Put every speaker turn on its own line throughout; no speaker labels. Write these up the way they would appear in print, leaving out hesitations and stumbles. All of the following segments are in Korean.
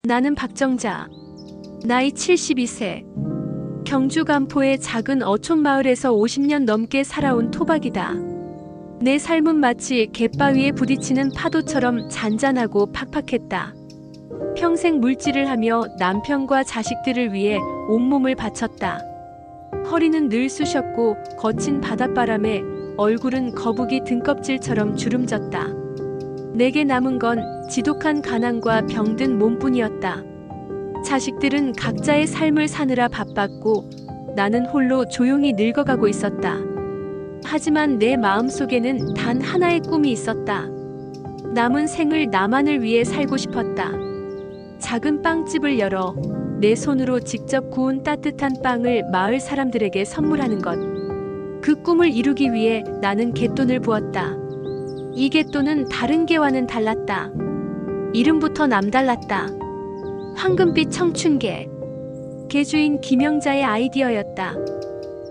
나는 박정자. 나이 72세. 경주 간포의 작은 어촌 마을에서 50년 넘게 살아온 토박이다. 내 삶은 마치 갯바위에 부딪히는 파도처럼 잔잔하고 팍팍했다. 평생 물질을 하며 남편과 자식들을 위해 온몸을 바쳤다. 허리는 늘 쑤셨고 거친 바닷바람에 얼굴은 거북이 등껍질처럼 주름졌다. 내게 남은 건 지독한 가난과 병든 몸뿐이었다. 자식들은 각자의 삶을 사느라 바빴고 나는 홀로 조용히 늙어가고 있었다. 하지만 내 마음속에는 단 하나의 꿈이 있었다. 남은 생을 나만을 위해 살고 싶었다. 작은 빵집을 열어 내 손으로 직접 구운 따뜻한 빵을 마을 사람들에게 선물하는 것. 그 꿈을 이루기 위해 나는 갯돈을 부었다. 이 갯돈은 다른 개와는 달랐다. 이름부터 남달랐다. 황금빛 청춘개. 개주인 김영자의 아이디어였다.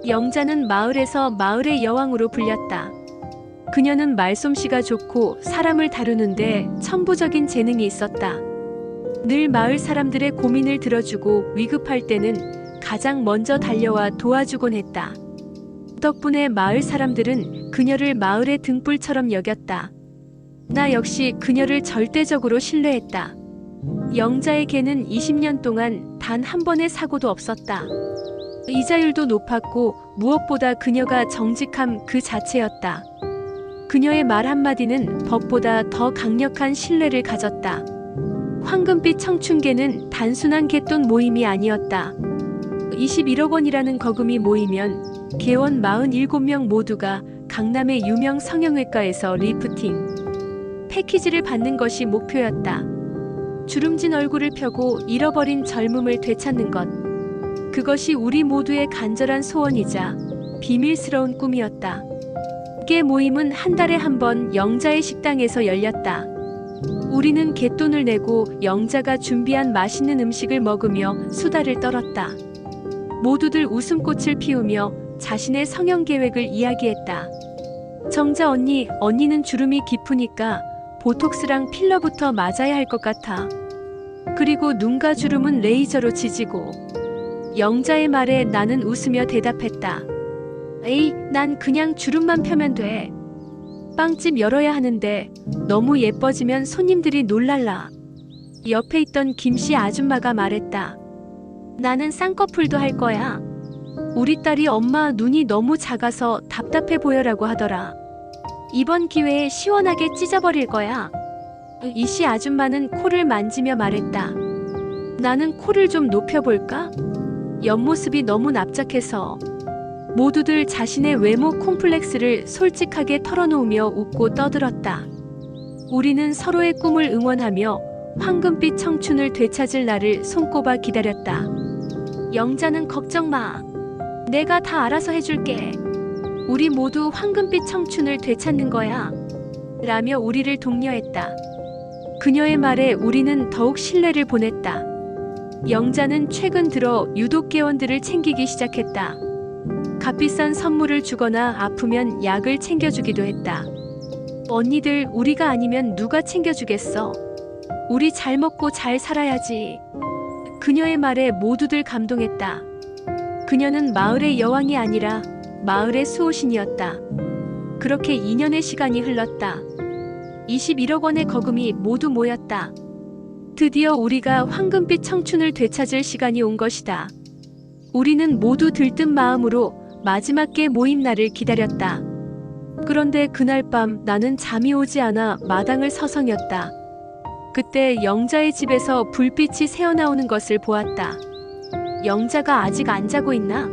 영자는 마을에서 마을의 여왕으로 불렸다. 그녀는 말솜씨가 좋고 사람을 다루는데 천부적인 재능이 있었다. 늘 마을 사람들의 고민을 들어주고 위급할 때는 가장 먼저 달려와 도와주곤 했다. 덕분에 마을 사람들은 그녀를 마을의 등불처럼 여겼다. 나 역시 그녀를 절대적으로 신뢰했다. 영자의 개는 20년 동안 단 한 번의 사고도 없었다. 이자율도 높았고 무엇보다 그녀가 정직함 그 자체였다. 그녀의 말 한마디는 법보다 더 강력한 신뢰를 가졌다. 황금빛 청춘개는 단순한 갯돈 모임이 아니었다. 21억 원이라는 거금이 모이면 개원 47명 모두가 강남의 유명 성형외과에서 리프팅 패키지를 받는 것이 목표였다. 주름진 얼굴을 펴고 잃어버린 젊음을 되찾는 것. 그것이 우리 모두의 간절한 소원이자 비밀스러운 꿈이었다. 개 모임은 한 달에 한 번 영자의 식당에서 열렸다. 우리는 갯돈을 내고 영자가 준비한 맛있는 음식을 먹으며 수다를 떨었다. 모두들 웃음꽃을 피우며 자신의 성형 계획을 이야기했다. 정자 언니, 언니는 주름이 깊으니까 보톡스랑 필러부터 맞아야 할 것 같아. 그리고 눈가 주름은 레이저로 지지고. 영자의 말에 나는 웃으며 대답했다. 에이, 난 그냥 주름만 펴면 돼. 빵집 열어야 하는데 너무 예뻐지면 손님들이 놀랄라. 옆에 있던 김씨 아줌마가 말했다. 나는 쌍꺼풀도 할 거야. 우리 딸이 엄마 눈이 너무 작아서 답답해 보여라고 하더라. 이번 기회에 시원하게 찢어버릴 거야. 이씨 아줌마는 코를 만지며 말했다. 나는 코를 좀 높여볼까? 옆모습이 너무 납작해서. 모두들 자신의 외모 콤플렉스를 솔직하게 털어놓으며 웃고 떠들었다. 우리는 서로의 꿈을 응원하며 황금빛 청춘을 되찾을 날을 손꼽아 기다렸다. 영자는 걱정 마. 내가 다 알아서 해줄게. 우리 모두 황금빛 청춘을 되찾는 거야. 라며 우리를 독려했다. 그녀의 말에 우리는 더욱 신뢰를 보냈다. 영자는 최근 들어 유독 개원들을 챙기기 시작했다. 값비싼 선물을 주거나 아프면 약을 챙겨주기도 했다. 언니들, 우리가 아니면 누가 챙겨주겠어? 우리 잘 먹고 잘 살아야지. 그녀의 말에 모두들 감동했다. 그녀는 마을의 여왕이 아니라 마을의 수호신이었다. 그렇게 2년의 시간이 흘렀다. 21억 원의 거금이 모두 모였다. 드디어 우리가 황금빛 청춘을 되찾을 시간이 온 것이다. 우리는 모두 들뜬 마음으로 마지막 개 모임 날을 기다렸다. 그런데 그날 밤 나는 잠이 오지 않아 마당을 서성였다. 그때 영자의 집에서 불빛이 새어나오는 것을 보았다. 영자가 아직 안 자고 있나?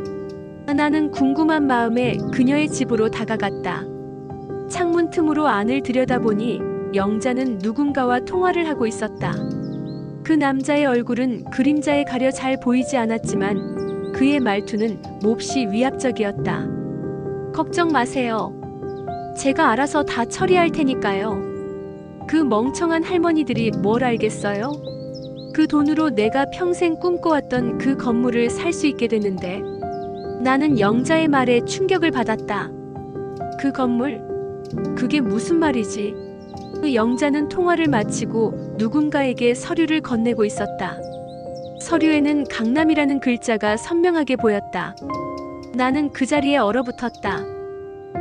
나는 궁금한 마음에 그녀의 집으로 다가갔다. 창문 틈으로 안을 들여다보니 영자는 누군가와 통화를 하고 있었다. 그 남자의 얼굴은 그림자에 가려 잘 보이지 않았지만 그의 말투는 몹시 위압적이었다. 걱정 마세요. 제가 알아서 다 처리할 테니까요. 그 멍청한 할머니들이 뭘 알겠어요? 그 돈으로 내가 평생 꿈꿔왔던 그 건물을 살 수 있게 됐는데. 나는 영자의 말에 충격을 받았다. 그 건물? 그게 무슨 말이지? 영자는 통화를 마치고 누군가에게 서류를 건네고 있었다. 서류에는 강남이라는 글자가 선명하게 보였다. 나는 그 자리에 얼어붙었다.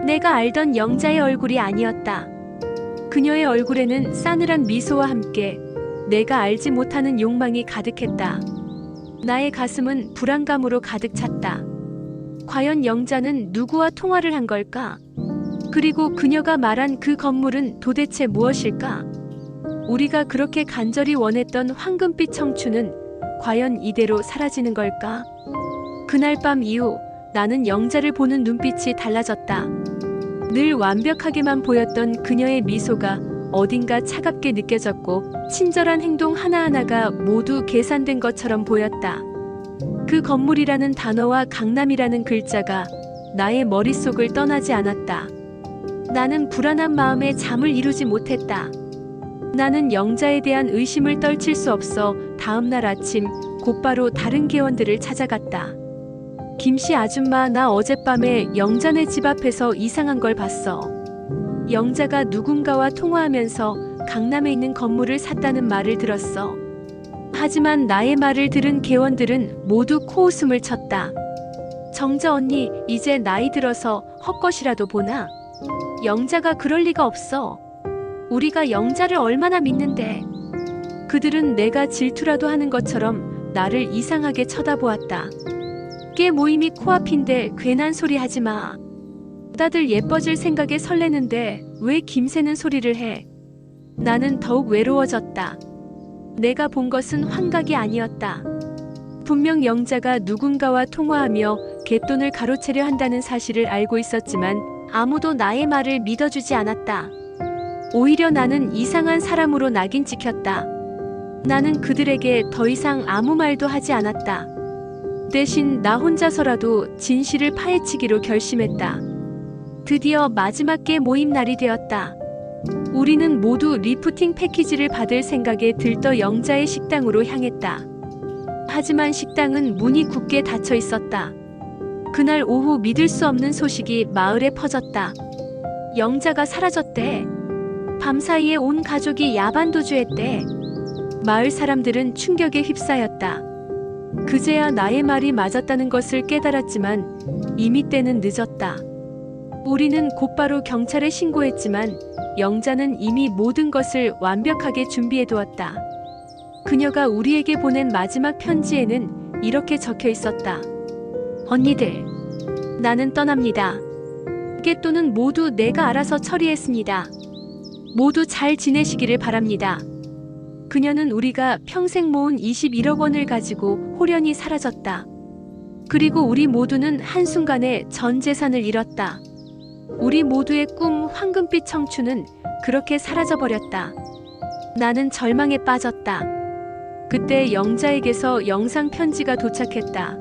내가 알던 영자의 얼굴이 아니었다. 그녀의 얼굴에는 싸늘한 미소와 함께 내가 알지 못하는 욕망이 가득했다. 나의 가슴은 불안감으로 가득 찼다. 과연 영자는 누구와 통화를 한 걸까? 그리고 그녀가 말한 그 건물은 도대체 무엇일까? 우리가 그렇게 간절히 원했던 황금빛 청춘은 과연 이대로 사라지는 걸까? 그날 밤 이후 나는 영자를 보는 눈빛이 달라졌다. 늘 완벽하게만 보였던 그녀의 미소가 어딘가 차갑게 느껴졌고 친절한 행동 하나하나가 모두 계산된 것처럼 보였다. 그 건물이라는 단어와 강남이라는 글자가 나의 머릿속을 떠나지 않았다. 나는 불안한 마음에 잠을 이루지 못했다. 나는 영자에 대한 의심을 떨칠 수 없어 다음날 아침 곧바로 다른 개원들을 찾아갔다. 김씨 아줌마, 나 어젯밤에 영자네 집 앞에서 이상한 걸 봤어. 영자가 누군가와 통화하면서 강남에 있는 건물을 샀다는 말을 들었어. 하지만 나의 말을 들은 개원들은 모두 코웃음을 쳤다. 정자 언니, 이제 나이 들어서 헛것이라도 보나? 영자가 그럴 리가 없어. 우리가 영자를 얼마나 믿는데. 그들은 내가 질투라도 하는 것처럼 나를 이상하게 쳐다보았다. 깨 모임이 코앞인데 괜한 소리 하지 마. 다들 예뻐질 생각에 설레는데 왜 김새는 소리를 해? 나는 더욱 외로워졌다. 내가 본 것은 환각이 아니었다. 분명 영자가 누군가와 통화하며 갯돈을 가로채려 한다는 사실을 알고 있었지만 아무도 나의 말을 믿어주지 않았다. 오히려 나는 이상한 사람으로 낙인 찍혔다. 나는 그들에게 더 이상 아무 말도 하지 않았다. 대신 나 혼자서라도 진실을 파헤치기로 결심했다. 드디어 마지막 개 모임 날이 되었다. 우리는 모두 리프팅 패키지를 받을 생각에 들떠 영자의 식당으로 향했다. 하지만 식당은 문이 굳게 닫혀 있었다. 그날 오후 믿을 수 없는 소식이 마을에 퍼졌다. 영자가 사라졌대. 밤사이에 온 가족이 야반도주했대. 마을 사람들은 충격에 휩싸였다. 그제야 나의 말이 맞았다는 것을 깨달았지만 이미 때는 늦었다. 우리는 곧바로 경찰에 신고했지만 영자는 이미 모든 것을 완벽하게 준비해두었다. 그녀가 우리에게 보낸 마지막 편지에는 이렇게 적혀 있었다. 언니들, 나는 떠납니다. 갯돈은 모두 내가 알아서 처리했습니다. 모두 잘 지내시기를 바랍니다. 그녀는 우리가 평생 모은 21억 원을 가지고 홀연히 사라졌다. 그리고 우리 모두는 한순간에 전 재산을 잃었다. 우리 모두의 꿈 황금빛 청춘은 그렇게 사라져버렸다. 나는 절망에 빠졌다. 그때 영자에게서 영상 편지가 도착했다.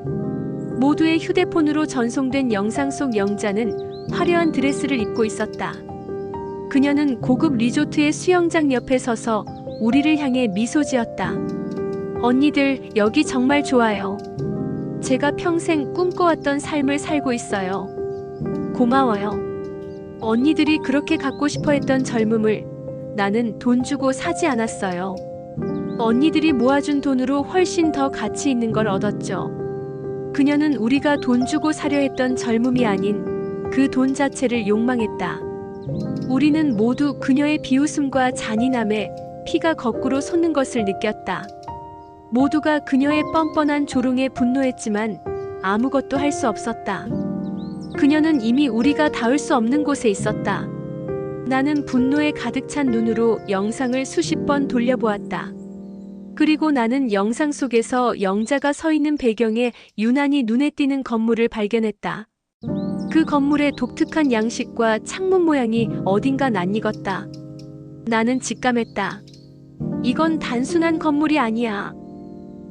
모두의 휴대폰으로 전송된 영상 속 영자는 화려한 드레스를 입고 있었다. 그녀는 고급 리조트의 수영장 옆에 서서 우리를 향해 미소 지었다. 언니들, 여기 정말 좋아요. 제가 평생 꿈꿔왔던 삶을 살고 있어요. 고마워요. 언니들이 그렇게 갖고 싶어 했던 젊음을 나는 돈 주고 사지 않았어요. 언니들이 모아준 돈으로 훨씬 더 가치 있는 걸 얻었죠. 그녀는 우리가 돈 주고 사려 했던 젊음이 아닌 그 돈 자체를 욕망했다. 우리는 모두 그녀의 비웃음과 잔인함에 피가 거꾸로 솟는 것을 느꼈다. 모두가 그녀의 뻔뻔한 조롱에 분노했지만 아무것도 할 수 없었다. 그녀는 이미 우리가 닿을 수 없는 곳에 있었다. 나는 분노에 가득 찬 눈으로 영상을 수십 번 돌려보았다. 그리고 나는 영상 속에서 영자가 서 있는 배경에 유난히 눈에 띄는 건물을 발견했다. 그 건물의 독특한 양식과 창문 모양이 어딘가 낯익었다. 나는 직감했다. 이건 단순한 건물이 아니야.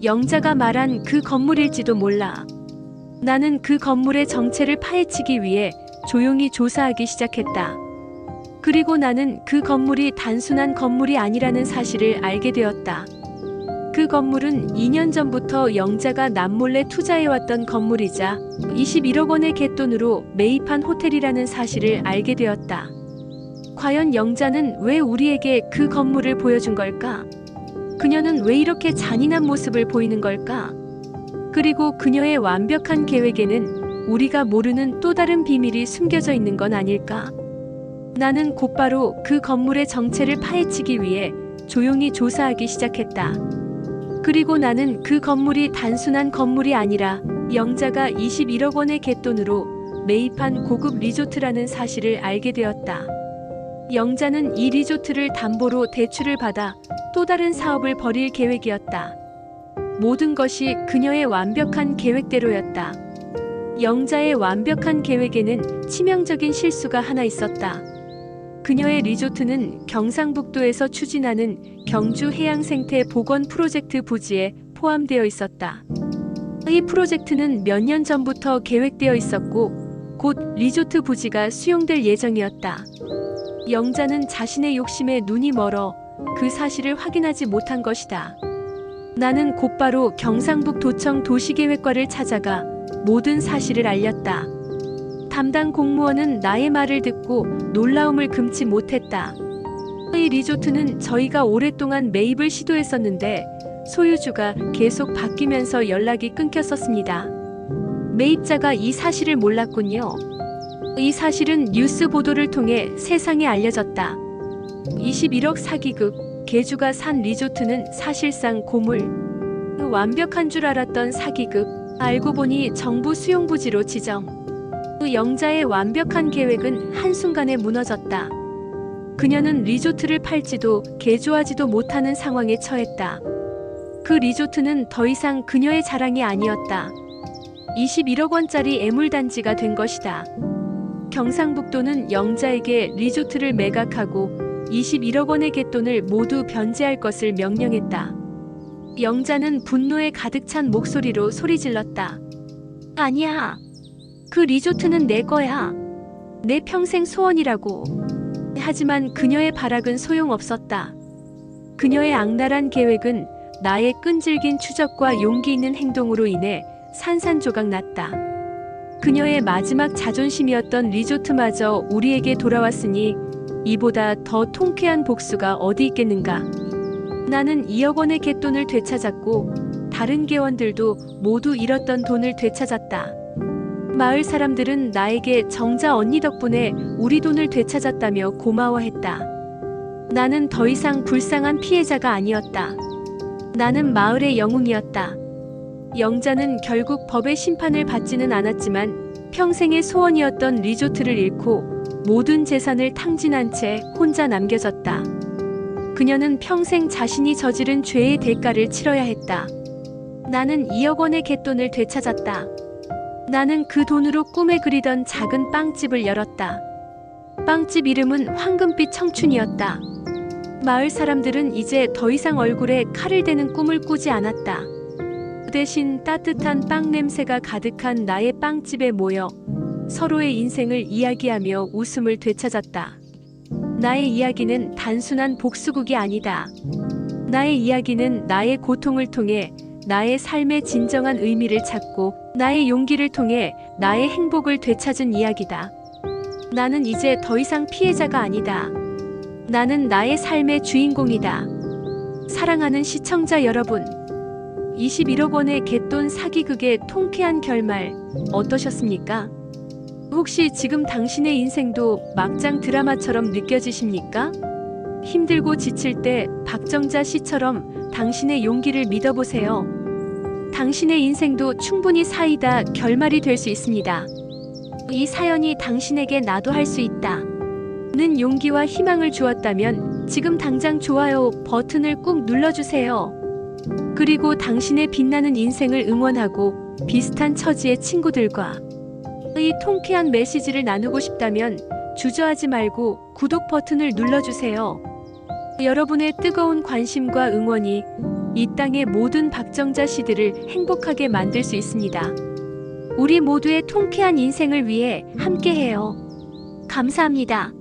영자가 말한 그 건물일지도 몰라. 나는 그 건물의 정체를 파헤치기 위해 조용히 조사하기 시작했다. 그리고 나는 그 건물이 단순한 건물이 아니라는 사실을 알게 되었다. 그 건물은 2년 전부터 영자가 남몰래 투자해왔던 건물이자 21억 원의 갯돈으로 매입한 호텔이라는 사실을 알게 되었다. 과연 영자는 왜 우리에게 그 건물을 보여준 걸까? 그녀는 왜 이렇게 잔인한 모습을 보이는 걸까? 그리고 그녀의 완벽한 계획에는 우리가 모르는 또 다른 비밀이 숨겨져 있는 건 아닐까? 나는 곧바로 그 건물의 정체를 파헤치기 위해 조용히 조사하기 시작했다. 그리고 나는 그 건물이 단순한 건물이 아니라 영자가 21억 원의 갯돈으로 매입한 고급 리조트라는 사실을 알게 되었다. 영자는 이 리조트를 담보로 대출을 받아 또 다른 사업을 벌일 계획이었다. 모든 것이 그녀의 완벽한 계획대로였다. 영자의 완벽한 계획에는 치명적인 실수가 하나 있었다. 그녀의 리조트는 경상북도에서 추진하는 경주 해양생태 복원 프로젝트 부지에 포함되어 있었다. 이 프로젝트는 몇 년 전부터 계획되어 있었고 곧 리조트 부지가 수용될 예정이었다. 영자는 자신의 욕심에 눈이 멀어 그 사실을 확인하지 못한 것이다. 나는 곧바로 경상북도청 도시계획과를 찾아가 모든 사실을 알렸다. 담당 공무원은 나의 말을 듣고 놀라움을 금치 못했다. 이 리조트는 저희가 오랫동안 매입을 시도했었는데 소유주가 계속 바뀌면서 연락이 끊겼었습니다. 매입자가 이 사실을 몰랐군요. 이 사실은 뉴스 보도를 통해 세상에 알려졌다. 21억 사기극, 개주가 산 리조트는 사실상 고물. 완벽한 줄 알았던 사기극, 알고 보니 정부 수용부지로 지정. 영자의 완벽한 계획은 한순간에 무너졌다. 그녀는 리조트를 팔지도 개조하지도 못하는 상황에 처했다. 그 리조트는 더 이상 그녀의 자랑이 아니었다. 21억 원짜리 애물단지가 된 것이다. 경상북도는 영자에게 리조트를 매각하고 21억 원의 갯돈을 모두 변제할 것을 명령했다. 영자는 분노에 가득 찬 목소리로 소리질렀다. 아니야. 그 리조트는 내 거야. 내 평생 소원이라고. 하지만 그녀의 발악은 소용없었다. 그녀의 악랄한 계획은 나의 끈질긴 추적과 용기 있는 행동으로 인해 산산조각 났다. 그녀의 마지막 자존심이었던 리조트마저 우리에게 돌아왔으니 이보다 더 통쾌한 복수가 어디 있겠는가. 나는 2억 원의 갯돈을 되찾았고 다른 개원들도 모두 잃었던 돈을 되찾았다. 마을 사람들은 나에게 정자 언니 덕분에 우리 돈을 되찾았다며 고마워했다. 나는 더 이상 불쌍한 피해자가 아니었다. 나는 마을의 영웅이었다. 영자는 결국 법의 심판을 받지는 않았지만 평생의 소원이었던 리조트를 잃고 모든 재산을 탕진한 채 혼자 남겨졌다. 그녀는 평생 자신이 저지른 죄의 대가를 치러야 했다. 나는 2억 원의 갯돈을 되찾았다. 나는 그 돈으로 꿈에 그리던 작은 빵집을 열었다. 빵집 이름은 황금빛 청춘이었다. 마을 사람들은 이제 더 이상 얼굴에 칼을 대는 꿈을 꾸지 않았다. 그 대신 따뜻한 빵 냄새가 가득한 나의 빵집에 모여 서로의 인생을 이야기하며 웃음을 되찾았다. 나의 이야기는 단순한 복수극이 아니다. 나의 이야기는 나의 고통을 통해 나의 삶의 진정한 의미를 찾고 나의 용기를 통해 나의 행복을 되찾은 이야기다. 나는 이제 더 이상 피해자가 아니다. 나는 나의 삶의 주인공이다. 사랑하는 시청자 여러분, 21억 원의 갯돈 사기극의 통쾌한 결말 어떠셨습니까? 혹시 지금 당신의 인생도 막장 드라마처럼 느껴지십니까? 힘들고 지칠 때 박정자 씨처럼 당신의 용기를 믿어보세요. 당신의 인생도 충분히 사이다 결말이 될 수 있습니다. 이 사연이 당신에게 나도 할 수 있다 는 용기와 희망을 주었다면 지금 당장 좋아요 버튼을 꾹 눌러주세요. 그리고 당신의 빛나는 인생을 응원하고 비슷한 처지의 친구들과 이 통쾌한 메시지를 나누고 싶다면 주저하지 말고 구독 버튼을 눌러주세요. 여러분의 뜨거운 관심과 응원이 이 땅의 모든 박정자 씨들을 행복하게 만들 수 있습니다. 우리 모두의 통쾌한 인생을 위해 함께해요. 감사합니다.